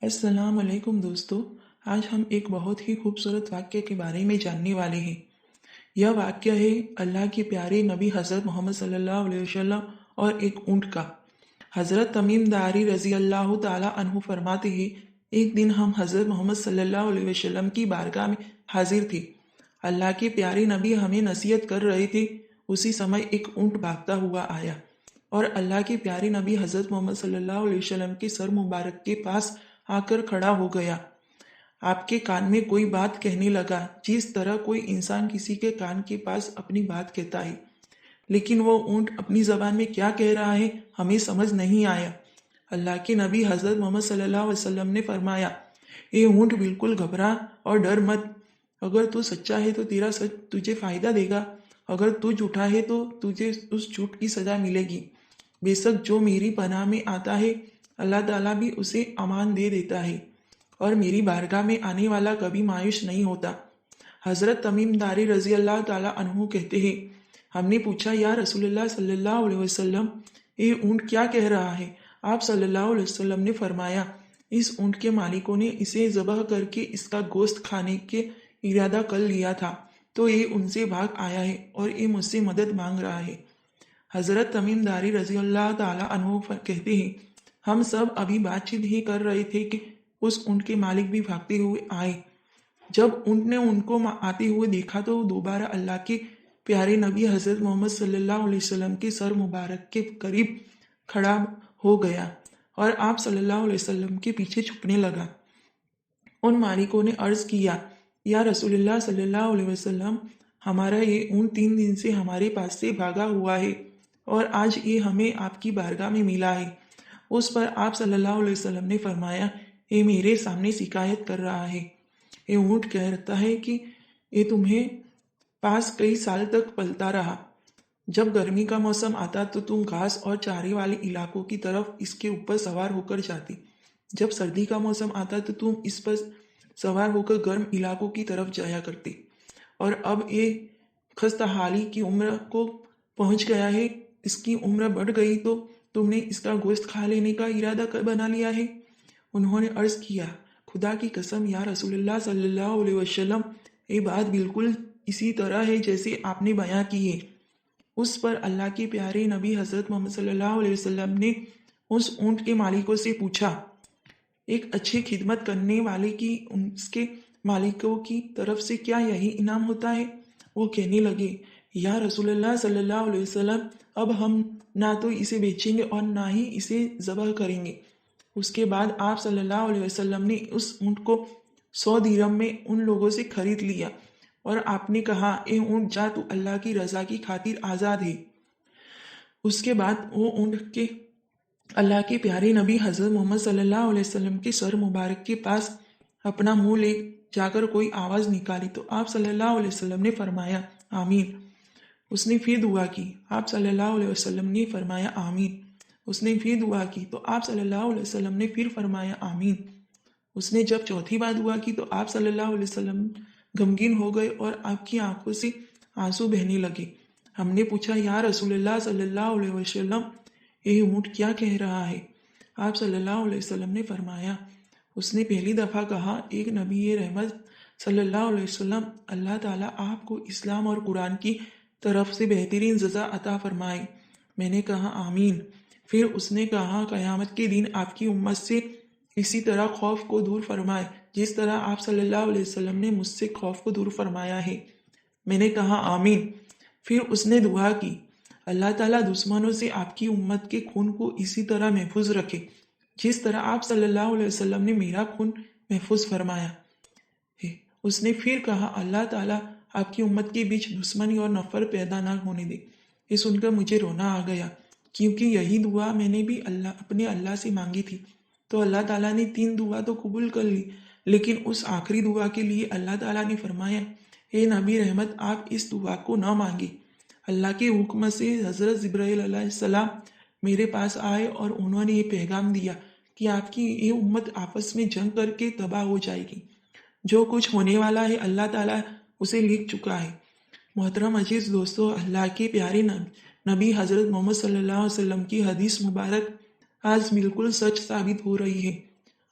السلام علیکم دوستو، آج ہم ایک بہت ہی خوبصورت واقعے کے بارے میں جاننے والے ہیں۔ یہ واقعہ ہے اللہ کے پیارے نبی حضرت محمد صلی اللہ علیہ وسلم اور ایک اونٹ کا۔ حضرت تمیم داری رضی اللہ تعالی عنہ فرماتے ہیں، ایک دن ہم حضرت محمد صلی اللہ علیہ وسلم کی بارگاہ میں حاضر تھے۔ اللہ کے پیارے نبی ہمیں نصیحت کر رہے تھے۔ اسی سمے ایک اونٹ بھاگتا ہوا آیا اور اللہ کے پیارے نبی حضرت محمد صلی اللہ علیہ وسلم کے سر مبارک کے پاس آ کر کھڑا ہو گیا۔ آپ کے کان میں کوئی بات کہنے لگا، جس طرح کوئی انسان کسی کے کان کے پاس اپنی بات کہتا ہے، لیکن وہ اونٹ اپنی زبان میں کیا کہہ رہا ہے ہمیں سمجھ نہیں آیا۔ اللہ کے نبی حضرت محمد صلی اللہ علیہ وسلم نے فرمایا، اے اونٹ، بالکل گھبرا اور ڈر مت۔ اگر تو سچا ہے تو تیرا سچ تجھے فائدہ دے گا، اگر تو جھوٹا ہے تو تجھے اس جھوٹ کی سزا ملے گی۔ بے شک جو میری پناہ میں آتا ہے اللہ تعالیٰ بھی اسے امان دے دیتا ہے، اور میری بارگاہ میں آنے والا کبھی مایوس نہیں ہوتا۔ حضرت تمیم داری رضی اللہ تعالیٰ عنہ کہتے ہیں، ہم نے پوچھا، یا رسول اللہ صلی اللہ علیہ وسلم، یہ اونٹ کیا کہہ رہا ہے؟ آپ صلی اللہ علیہ وسلم نے فرمایا، اس اونٹ کے مالکوں نے اسے ذبح کر کے اس کا گوشت کھانے کے ارادہ کر لیا تھا، تو یہ ان سے بھاگ آیا ہے اور یہ مجھ سے مدد مانگ رہا ہے۔ حضرت تمیم داری رضی اللہ تعالیٰ عنہ کہتے ہیں، ہم سب ابھی بات چیت ہی کر رہے تھے کہ اس اونٹ کے مالک بھی بھاگتے ہوئے آئے۔ جب اونٹ نے ان کو آتے ہوئے دیکھا تو دوبارہ اللہ کے پیارے نبی حضرت محمد صلی اللہ علیہ وسلم کے سر مبارک کے قریب کھڑا ہو گیا اور آپ صلی اللہ علیہ وسلم کے پیچھے چھپنے لگا۔ ان مالکوں نے عرض کیا، یا رسول اللہ صلی اللہ علیہ وسلم، ہمارا یہ اونٹ 3 دن سے ہمارے پاس سے بھاگا ہوا ہے اور آج یہ ہمیں آپ کی بارگاہ میں ملا ہے۔ اس پر آپ صلی اللہ علیہ وسلم نے فرمایا، یہ میرے سامنے شکایت کر رہا ہے۔ یہ اونٹ کہتا ہے کہ یہ تمہیں پاس کئی سال تک پلتا رہا۔ جب گرمی کا موسم آتا تو تم گھاس اور چارے والے علاقوں کی طرف اس کے اوپر سوار ہو کر جاتی، جب سردی کا موسم آتا تو تم اس پر سوار ہو کر گرم علاقوں کی طرف جایا کرتے، اور اب یہ خستہ حالی کی عمر کو پہنچ گیا ہے، اس کی عمر بڑھ گئی تو تم نے اس کا گوشت کھا لینے کا ارادہ بنا لیا ہے۔ انہوں نے عرض کیا، خدا کی قسم یا رسول اللہ صلی اللہ علیہ وسلم، یہ بات بالکل اسی طرح ہے جیسے آپ نے بیان کی ہے۔ اس پر اللہ کے پیارے نبی حضرت محمد صلی اللہ علیہ وسلم نے اس اونٹ کے مالکوں سے پوچھا، ایک اچھی خدمت کرنے والے کی اس کے مالکوں کی طرف سے کیا یہی انعام ہوتا ہے؟ وہ کہنے لگے، یا رسول اللہ صلی اللہ علیہ وسلم، اب ہم نہ تو اسے بیچیں گے اور نہ ہی اسے ذبح کریں گے۔ اس کے بعد آپ صلی اللہ علیہ وسلم نے اس اونٹ کو 100 درہم میں ان لوگوں سے خرید لیا، اور آپ نے کہا، اے اونٹ، جا، تو اللہ کی رضا کی خاطر آزاد ہے۔ اس کے بعد وہ اونٹ کے اللہ کے پیارے نبی حضرت محمد صلی اللہ علیہ وسلم کے سر مبارک کے پاس اپنا منہ لے جا کر کوئی آواز نکالی تو آپ صلی اللہ علیہ وسلم نے فرمایا، آمین۔ اس نے پھر دعا کی، آپ صلی اللہ علیہ وسلم نے فرمایا، آمین۔ اس نے پھر دعا کی تو آپ صلی اللہ علیہ وسلم نے پھر فرمایا، آمین۔ اس نے جب چوتھی بار دعا کی تو آپ صلی اللہ علیہ وسلم غمگین ہو گئے اور آپ کی آنکھوں سے آنسو بہنے لگے۔ ہم نے پوچھا، یا رسول اللہ صلی اللہ علیہ وسلم، یہ اونٹ کیا کہہ رہا ہے؟ آپ صلی اللہ علیہ وسلم نے فرمایا، اس نے پہلی دفعہ کہا، ایک نبی رحمت صلی اللہ علیہ وسلم، اللہ تعالیٰ آپ کو اسلام اور قرآن کی طرف سے بہترین جزا عطا فرمائے۔ میں نے کہا، آمین۔ پھر اس نے کہا، قیامت کے دن آپ کی امت سے اسی طرح خوف کو دور فرمائے جس طرح آپ صلی اللہ علیہ وسلم نے مجھ سے خوف کو دور فرمایا ہے۔ میں نے کہا، آمین۔ پھر اس نے دعا کی، اللہ تعالیٰ دشمنوں سے آپ کی امت کے خون کو اسی طرح محفوظ رکھے جس طرح آپ صلی اللہ علیہ وسلم نے میرا خون محفوظ فرمایا ہے۔ اس نے پھر کہا، اللہ تعالیٰ آپ کی امت کے بیچ دشمنی اور نفرت پیدا نہ ہونے دے۔ یہ سن کر مجھے رونا آ گیا، کیونکہ یہی دعا میں نے بھی اپنے اللہ سے مانگی تھی۔ تو اللہ تعالیٰ نے 3 دعا تو قبول کر لی، لیکن اس آخری دعا کے لیے اللہ تعالیٰ نے فرمایا، اے نبی رحمت، آپ اس دعا کو نہ مانگے۔ اللہ کے حکم سے حضرت جبرائیل علیہ السلام میرے پاس آئے اور انہوں نے یہ پیغام دیا کہ آپ کی یہ امت آپس میں جنگ کر کے تباہ ہو جائے گی۔ جو کچھ ہونے والا ہے اللہ تعالیٰ اسے لکھ چکا ہے۔ محترم عزیز دوستو، اللہ کے پیارے نبی حضرت محمد صلی اللہ علیہ وسلم کی حدیث مبارک آج بالکل سچ ثابت ہو رہی ہے۔